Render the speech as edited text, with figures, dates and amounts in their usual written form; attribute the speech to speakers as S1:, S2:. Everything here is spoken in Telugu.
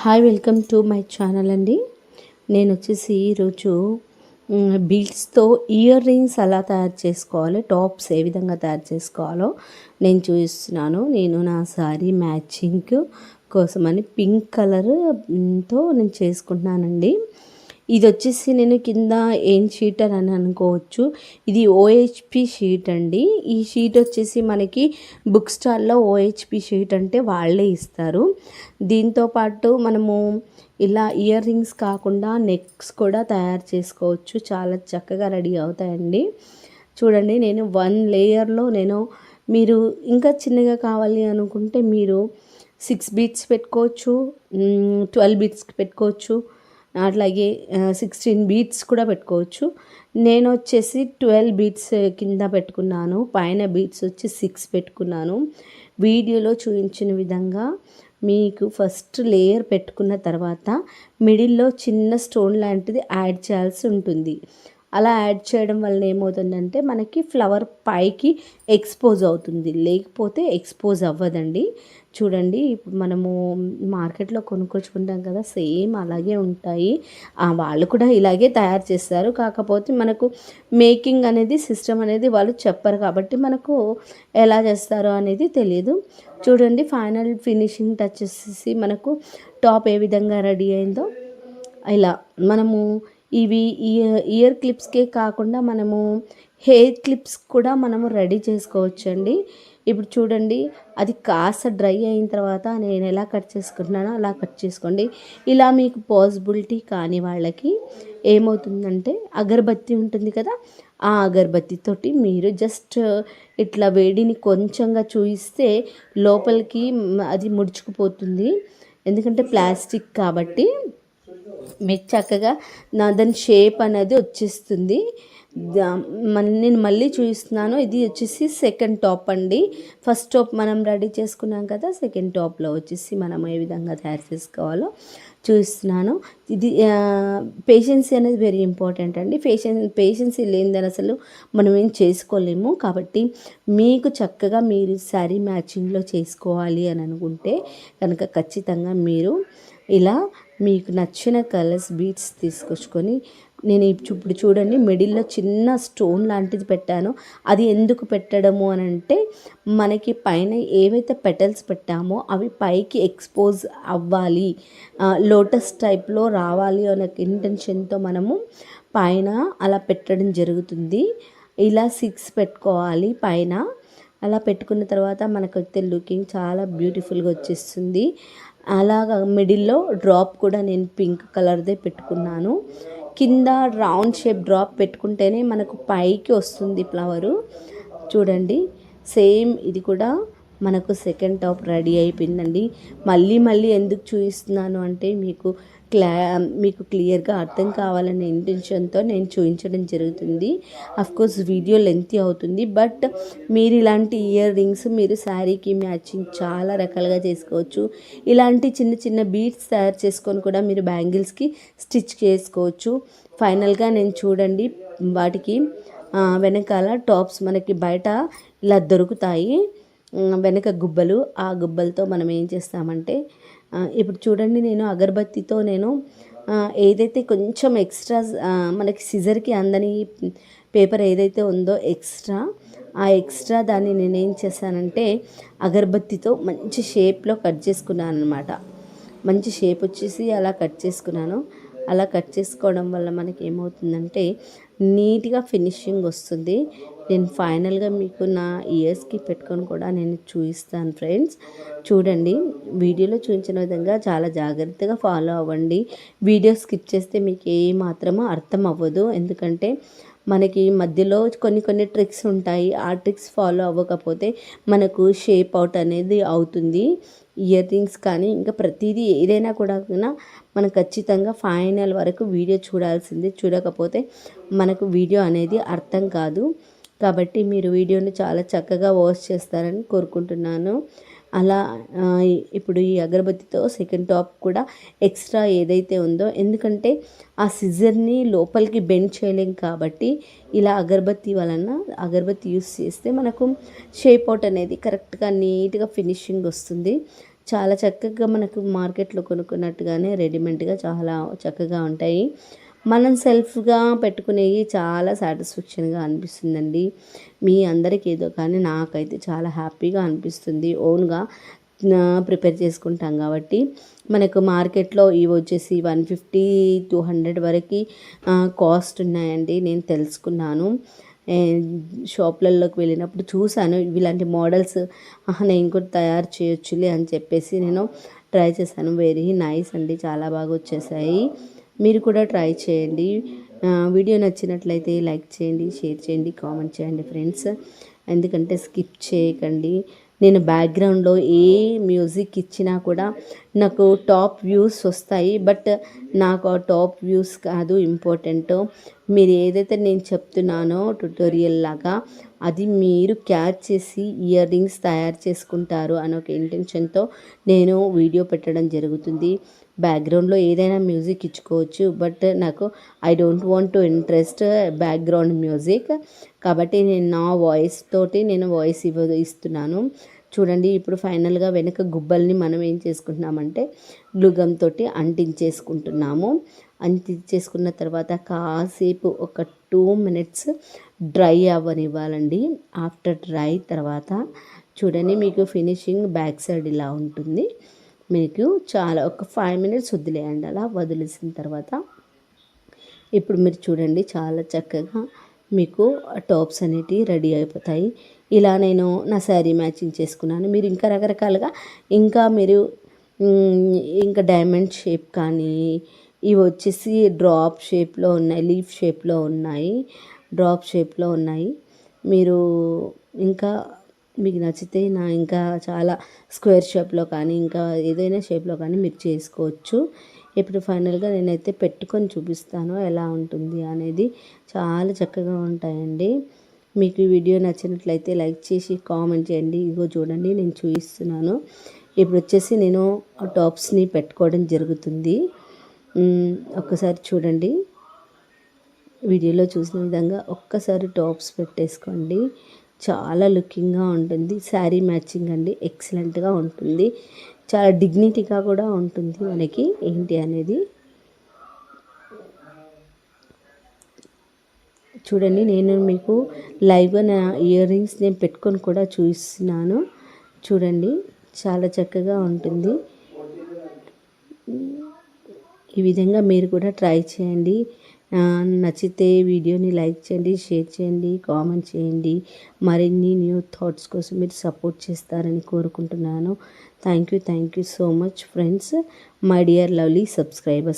S1: Hi welcome to my channel అండి. నేను వచ్చేసి ఈరోజు బీడ్స్తో ఇయర్ రింగ్స్ ఎలా తయారు చేసుకోవాలో, టాప్స్ ఏ విధంగా తయారు చేసుకోవాలో నేను చూపిస్తున్నాను. నేను నా శారీ మ్యాచింగ్ కోసమని పింక్ కలర్తో నేను చేసుకుంటున్నానండి. ఇది వచ్చేసి నేను కింద ఏం షీట్ అని అనుకోవచ్చు. ఇది ఓహెచ్పి షీట్ అండి. ఈ షీట్ వచ్చేసి మనకి బుక్ స్టాల్లో ఓహెచ్పి షీట్ అంటే వాళ్ళే ఇస్తారు. దీంతోపాటు మనము ఇలా ఇయర్ రింగ్స్ కాకుండా నెక్స్ కూడా తయారు చేసుకోవచ్చు. చాలా చక్కగా రెడీ అవుతాయండి. చూడండి, నేను 1 లేయర్లో మీరు ఇంకా చిన్నగా కావాలి అనుకుంటే మీరు 6 బీట్స్ పెట్టుకోవచ్చు, 12 బీట్స్కి పెట్టుకోవచ్చు, అట్లాగే 16 బీట్స్ కూడా పెట్టుకోవచ్చు. నేను వచ్చేసి 12 బీట్స్ కింద పెట్టుకున్నాను, పైన బీట్స్ వచ్చి 6 పెట్టుకున్నాను. వీడియోలో చూపించిన విధంగా మీకు ఫస్ట్ లేయర్ పెట్టుకున్న తర్వాత మిడిల్లో చిన్న స్టోన్ లాంటిది యాడ్ చేయాల్సి ఉంటుంది. అలా యాడ్ చేయడం వల్ల ఏమవుతుందంటే మనకి ఫ్లవర్ పైకి ఎక్స్పోజ్ అవుతుంది, లేకపోతే ఎక్స్పోజ్ అవ్వదండి. చూడండి, ఇప్పుడు మనము మార్కెట్లో కొనుక్కొచ్చుకుంటాం కదా, సేమ్ అలాగే ఉంటాయి. వాళ్ళు కూడా ఇలాగే తయారు చేస్తారు. కాకపోతే మనకు మేకింగ్ అనేది, సిస్టమ్ అనేది వాళ్ళు చెప్పరు కాబట్టి మనకు ఎలా చేస్తారో అనేది తెలియదు. చూడండి, ఫైనల్ ఫినిషింగ్ టచ్ వచ్చేసి మనకు టాప్ ఏ విధంగా రెడీ అయిందో ఇలా మనము ఇవి ఇయర్ క్లిప్స్కే కాకుండా మనము హెయిర్ క్లిప్స్ కూడా మనము రెడీ చేసుకోవచ్చండి. ఇప్పుడు చూడండి, అది కాస్త డ్రై అయిన తర్వాత నేను ఎలా కట్ చేసుకుంటున్నానో అలా కట్ చేసుకోండి. ఇలా మీకు పాసిబిలిటీ కాని వాళ్ళకి ఏమవుతుందంటే అగరబత్తి ఉంటుంది కదా, ఆ అగరబత్తితోటి మీరు జస్ట్ ఇట్లా వేడిని కొంచెంగా చూయిస్తే లోపలికి అది ముడుచుకుపోతుంది. ఎందుకంటే ప్లాస్టిక్ కాబట్టి మీకు చక్కగా దాని షేప్ అనేది వచ్చేస్తుంది. నేను మళ్ళీ చూపిస్తున్నాను. ఇది వచ్చేసి సెకండ్ టాప్ అండి. ఫస్ట్ టాప్ మనం రెడీ చేసుకున్నాం కదా, సెకండ్ టాప్లో వచ్చేసి మనం ఏ విధంగా తయారు చేసుకోవాలో చూపిస్తున్నాను. ఇది పేషెన్సీ అనేది వెరీ ఇంపార్టెంట్ అండి. పేషెన్సీ లేనిదని అసలు మనం ఏం చేసుకోలేము. కాబట్టి మీకు చక్కగా మీరు శారీ మ్యాచింగ్లో చేసుకోవాలి అని అనుకుంటే కనుక ఖచ్చితంగా మీరు ఇలా మీకు నచ్చిన కలర్స్ బీడ్స్ తీసుకొచ్చుకొని, నేను ఇప్పుడు చూడండి మిడిల్లో చిన్న స్టోన్ లాంటిది పెట్టాను. అది ఎందుకు పెట్టడము అని అంటే మనకి పైన ఏవైతే పెటల్స్ పెట్టామో అవి పైకి ఎక్స్పోజ్ అవ్వాలి, లోటస్ టైప్లో రావాలి అనే ఇంటెన్షన్తో మనము పైన అలా పెట్టడం జరుగుతుంది. ఇలా 6 పెట్టుకోవాలి పైన. అలా పెట్టుకున్న తర్వాత మనకైతే లుకింగ్ చాలా బ్యూటిఫుల్గా వచ్చేస్తుంది. అలాగా మిడిల్లో డ్రాప్ కూడా నేను పింక్ కలర్దే పెట్టుకున్నాను. కింద రౌండ్ షేప్ డ్రాప్ పెట్టుకుంటేనే మనకు పైకి వస్తుంది ఫ్లవరు. చూడండి, సేమ్ ఇది కూడా మనకు సెకండ్ టాప్ రెడీ అయిపోయిందండి. మళ్ళీ ఎందుకు చూపిస్తున్నాను అంటే మీకు క్లియర్గా అర్థం కావాలనే ఇంటెన్షన్తో నేను చూపించడం జరుగుతుంది. అఫ్కోర్స్ వీడియో లెంతీ అవుతుంది, బట్ మీరు ఇలాంటి ఇయర్ రింగ్స్ మీరు శారీకి మ్యాచింగ్ చాలా రకాలుగా చేసుకోవచ్చు. ఇలాంటి చిన్న బీడ్స్ తయారు చేసుకొని కూడా మీరు బ్యాంగిల్స్కి స్టిచ్ చేసుకోవచ్చు. ఫైనల్గా నేను చూడండి, వాటికి వెనకాల టాప్స్ మనకి బయట ఇలా దొరుకుతాయి, వెనక గుబ్బలు. ఆ గుబ్బలతో మనం ఏం చేస్తామంటే ఇప్పుడు చూడండి, నేను అగరబత్తితో ఏదైతే కొంచెం ఎక్స్ట్రా మనకి సిజర్కి అందని పేపర్ ఏదైతే ఉందో ఆ ఎక్స్ట్రా దాన్ని నేనేం చేశానంటే అగరబత్తితో మంచి షేప్లో కట్ చేసుకున్నాను అనమాట. మంచి షేప్ వచ్చేసి అలా కట్ చేసుకున్నాను. అలా కట్ చేసుకోవడం వల్ల మనకి ఏమవుతుందంటే నీట్గా ఫినిషింగ్ వస్తుంది. నేను ఫైనల్గా మీకు నా ఇయర్స్కి పెట్టుకొని కూడా నేను చూపిస్తాను ఫ్రెండ్స్. చూడండి, వీడియోలో చూపించిన విధంగా చాలా జాగ్రత్తగా ఫాలో అవ్వండి. వీడియో స్కిప్ చేస్తే మీకు ఏ మాత్రమో అర్థం అవ్వదు. ఎందుకంటే మనకి మధ్యలో కొన్ని ట్రిక్స్ ఉంటాయి. ఆ ట్రిక్స్ ఫాలో అవ్వకపోతే మనకు షేప్ అవుట్ అనేది అవుతుంది. ఇయర్ రింగ్స్ కానీ ఇంకా ప్రతిదీ ఏదైనా కూడా మనం ఖచ్చితంగా ఫైనల్ వరకు వీడియో చూడాల్సిందే. చూడకపోతే మనకు వీడియో అనేది అర్థం కాదు. కాబట్టి మీరు వీడియోని చాలా చక్కగా వాచ్ చేస్తారని కోరుకుంటున్నాను. అలా ఇప్పుడు ఈ అగరబత్తితో సెకండ్ టాప్ కూడా ఎక్స్ట్రా ఏదైతే ఉందో, ఎందుకంటే ఆ సిజర్ని లోపలికి బెండ్ చేయలేం కాబట్టి ఇలా అగరబత్తి యూస్ చేస్తే మనకు షేప్ అవుట్ అనేది కరెక్ట్గా నీట్గా ఫినిషింగ్ వస్తుంది. చాలా చక్కగా మనకు మార్కెట్లో కొనుక్కున్నట్టుగానే రెడీమేడ్గా చాలా చక్కగా ఉంటాయి. మనం సెల్ఫ్గా పెట్టుకునేవి చాలా సాటిస్ఫాక్షన్గా అనిపిస్తుందండి. మీ అందరికీ ఏదో కానీ నాకైతే చాలా హ్యాపీగా అనిపిస్తుంది. ఓన్గా ప్రిపేర్ చేసుకుంటాం కాబట్టి. మనకు మార్కెట్లో ఇవి వచ్చేసి 150-200 వరకు కాస్ట్ ఉన్నాయండి. నేను తెలుసుకున్నాను. షాప్లలోకి వెళ్ళినప్పుడు చూశాను ఇలాంటి మోడల్స్. నేను కూడా తయారు చేయొచ్చులే అని చెప్పేసి నేను ట్రై చేశాను. వెరీ నైస్ అండి, చాలా బాగా వచ్చేసాయి. మీరు కూడా ట్రై చేయండి. వీడియో నచ్చినట్లయితే లైక్ చేయండి, షేర్ చేయండి, కామెంట్ చేయండి ఫ్రెండ్స్. ఎందుకంటే స్కిప్ చేయకండి. నేను బ్యాక్గ్రౌండ్లో ఏ మ్యూజిక్ ఇచ్చినా కూడా నాకు టాప్ వ్యూస్ వస్తాయి. బట్ నాకు ఆ టాప్ వ్యూస్ కాదు ఇంపార్టెంట్. మీరు ఏదైతే నేను చెప్తున్నానో ట్యుటోరియల్ లాగా అది మీరు క్యాచ్ చేసి ఇయర్ రింగ్స్ తయారు చేసుకుంటారు అని ఒక ఇంటెన్షన్తో నేను వీడియో పెట్టడం జరుగుతుంది. బ్యాక్గ్రౌండ్లో ఏదైనా మ్యూజిక్ ఇచ్చుకోవచ్చు. బట్ నాకు I don't want to interest background music. కాబట్టి నేను నా వాయిస్ తోటి నేను వాయిస్ ఇస్తున్నాను. చూడండి, ఇప్పుడు ఫైనల్గా వెనక గుబ్బల్ని మనం ఏం చేసుకుంటున్నామంటే గ్లూగమ్ తోటి అంటించేసుకుంటున్నాము. అంటించేసుకున్న తర్వాత కాసేపు ఒక 2 minutes డ్రై అవ్వనివ్వాలండి. ఆఫ్టర్ డ్రై తర్వాత చూడండి, మీకు ఫినిషింగ్ బ్యాక్ సైడ్ ఇలా ఉంటుంది. మీకు చాలా ఒక 5 minutes వదిలేయండి. అలా వదిలేసిన తర్వాత ఇప్పుడు మీరు చూడండి, చాలా చక్కగా మీకు టాప్స్ అనేటివి రెడీ అయిపోతాయి. ఇలా నేను నా శారీ మ్యాచింగ్ చేసుకున్నాను. మీరు ఇంకా రకరకాలుగా మీరు ఇంకా డైమండ్ షేప్ కానీ, ఇవి వచ్చేసి డ్రాప్ షేప్లో ఉన్నాయి, లీఫ్ షేప్లో ఉన్నాయి, డ్రాప్ షేప్లో ఉన్నాయి. మీరు ఇంకా మీకు నచ్చితే ఇంకా చాలా స్క్వేర్ షేప్లో కానీ ఇంకా ఏదైనా షేప్లో కానీ మీరు చేసుకోవచ్చు. ఇప్పుడు ఫైనల్గా నేనైతే పెట్టుకొని చూపిస్తాను ఎలా ఉంటుంది అనేది. చాలా చక్కగా ఉంటాయండి. మీకు ఈ వీడియో నచ్చినట్లయితే లైక్ చేసి కామెంట్ చేయండి. ఇగో చూడండి, నేను చూపిస్తున్నాను. ఇప్పుడు వచ్చేసి నేను ఆ టాప్స్ని పెట్టుకోవడం జరుగుతుంది. ఒక్కసారి చూడండి, వీడియోలో చూసిన విధంగా ఒక్కసారి టాప్స్ పెట్టేసుకోండి. చాలా లుకింగ్గా ఉంటుంది. శారీ మ్యాచింగ్ అండి, ఎక్సలెంట్గా ఉంటుంది. చాలా డిగ్నిటీగా కూడా ఉంటుంది మనకి ఏంటి అనేది. చూడండి, నేను మీకు లైవ్గా నా ఇయర్ రింగ్స్ నేను పెట్టుకొని కూడా చూపిస్తున్నాను. చూడండి, చాలా చక్కగా ఉంటుంది. ఈ విధంగా మీరు కూడా ట్రై చేయండి. నచ్చితే వీడియోని లైక్ చేయండి, షేర్ చేయండి, కామెంట్ చేయండి. మరిన్ని న్యూ థాట్స్ కోసం మీరు సపోర్ట్ చేస్తారని కోరుకుంటున్నాను. Thank you so much friends, my dear lovely subscribers.